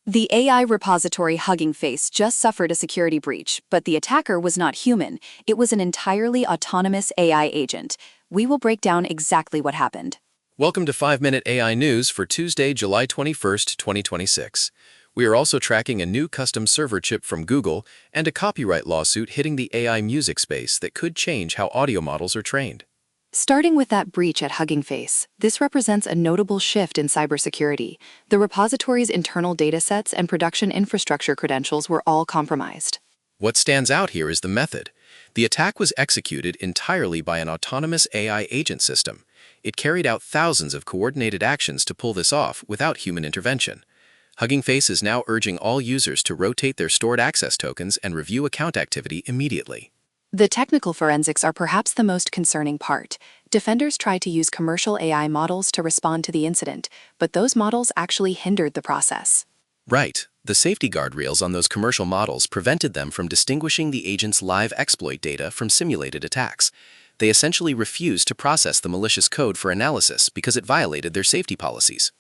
The AI repository Hugging Face just suffered a security breach, but the attacker was not human. It was an entirely autonomous AI agent. We will break down exactly what happened. Welcome to 5-Minute AI News for Tuesday, July 21st, 2026. We are also tracking a new custom server chip from Google and a copyright lawsuit hitting the AI music space that could change how audio models are trained. Starting with that breach at Hugging Face, this represents a notable shift in cybersecurity. The repository's internal datasets and production infrastructure credentials were all compromised. What stands out here is the method. The attack was executed entirely by an autonomous AI agent system. It carried out thousands of coordinated actions to pull this off without human intervention. Hugging Face is now urging all users to rotate their stored access tokens and review account activity immediately. The technical forensics are perhaps the most concerning part. Defenders tried to use commercial AI models to respond to the incident, but those models actually hindered the process. Right. The safety guardrails on those commercial models prevented them from distinguishing the agent's live exploit data from simulated attacks. They essentially refused to process the malicious code for analysis because it violated their safety policies.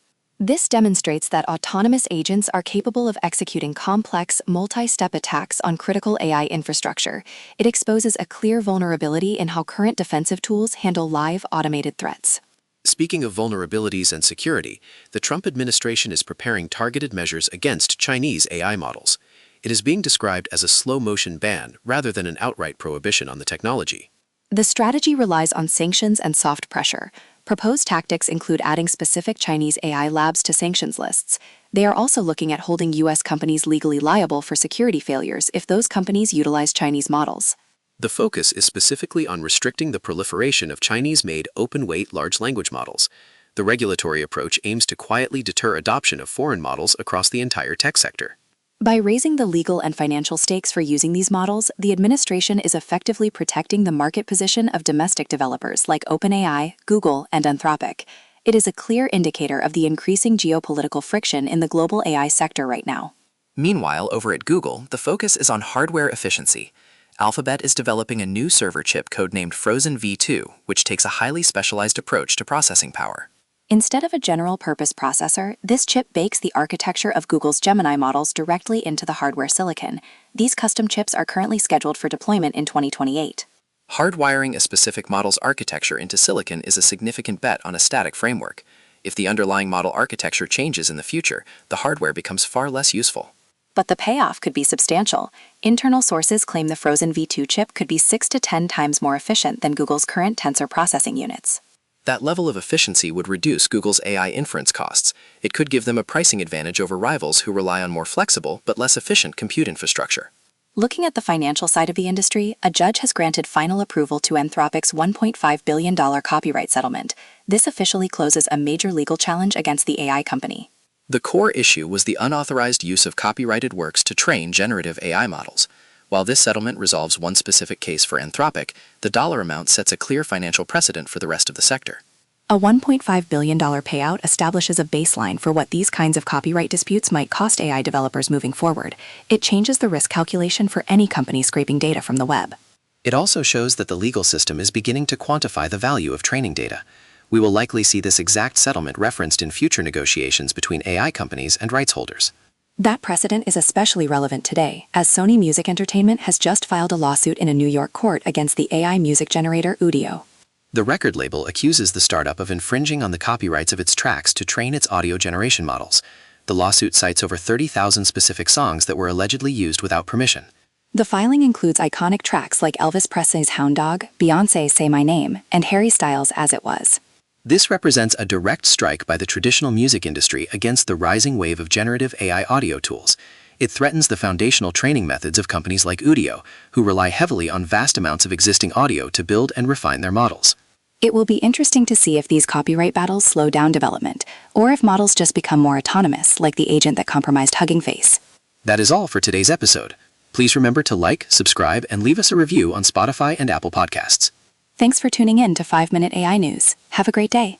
This demonstrates that autonomous agents are capable of executing complex, multi-step attacks on critical AI infrastructure. It exposes a clear vulnerability in how current defensive tools handle live, automated threats. Speaking of vulnerabilities and security, the Trump administration is preparing targeted measures against Chinese AI models. It is being described as a slow-motion ban rather than an outright prohibition on the technology. The strategy relies on sanctions and soft pressure. Proposed tactics include adding specific Chinese AI labs to sanctions lists. They are also looking at holding U.S. companies legally liable for security failures if those companies utilize Chinese models. The focus is specifically on restricting the proliferation of Chinese-made open-weight large language models. The regulatory approach aims to quietly deter adoption of foreign models across the entire tech sector. By raising the legal and financial stakes for using these models, the administration is effectively protecting the market position of domestic developers like OpenAI, Google, and Anthropic. It is a clear indicator of the increasing geopolitical friction in the global AI sector right now. Meanwhile, over at Google, the focus is on hardware efficiency. Alphabet is developing a new server chip codenamed Frozen V2, which takes a highly specialized approach to processing power. Instead of a general-purpose processor, this chip bakes the architecture of Google's Gemini models directly into the hardware silicon. These custom chips are currently scheduled for deployment in 2028. Hardwiring a specific model's architecture into silicon is a significant bet on a static framework. If the underlying model architecture changes in the future, the hardware becomes far less useful. But the payoff could be substantial. Internal sources claim the Frozen V2 chip could be 6 to 10 times more efficient than Google's current tensor processing units. That level of efficiency would reduce Google's AI inference costs. It could give them a pricing advantage over rivals who rely on more flexible but less efficient compute infrastructure. Looking at the financial side of the industry, a judge has granted final approval to Anthropic's $1.5 billion copyright settlement. This officially closes a major legal challenge against the AI company. The core issue was the unauthorized use of copyrighted works to train generative AI models. While this settlement resolves one specific case for Anthropic, the dollar amount sets a clear financial precedent for the rest of the sector. A $1.5 billion payout establishes a baseline for what these kinds of copyright disputes might cost AI developers moving forward. It changes the risk calculation for any company scraping data from the web. It also shows that the legal system is beginning to quantify the value of training data. We will likely see this exact settlement referenced in future negotiations between AI companies and rights holders. That precedent is especially relevant today, as Sony Music Entertainment has just filed a lawsuit in a New York court against the AI music generator Udio. The record label accuses the startup of infringing on the copyrights of its tracks to train its audio generation models. The lawsuit cites over 30,000 specific songs that were allegedly used without permission. The filing includes iconic tracks like Elvis Presley's Hound Dog, Beyoncé's Say My Name, and Harry Styles' As It Was. This represents a direct strike by the traditional music industry against the rising wave of generative AI audio tools. It threatens the foundational training methods of companies like Udio, who rely heavily on vast amounts of existing audio to build and refine their models. It will be interesting to see if these copyright battles slow down development, or if models just become more autonomous, like the agent that compromised Hugging Face. That is all for today's episode. Please remember to like, subscribe, and leave us a review on Spotify and Apple Podcasts. Thanks for tuning in to 5-Minute AI News. Have a great day.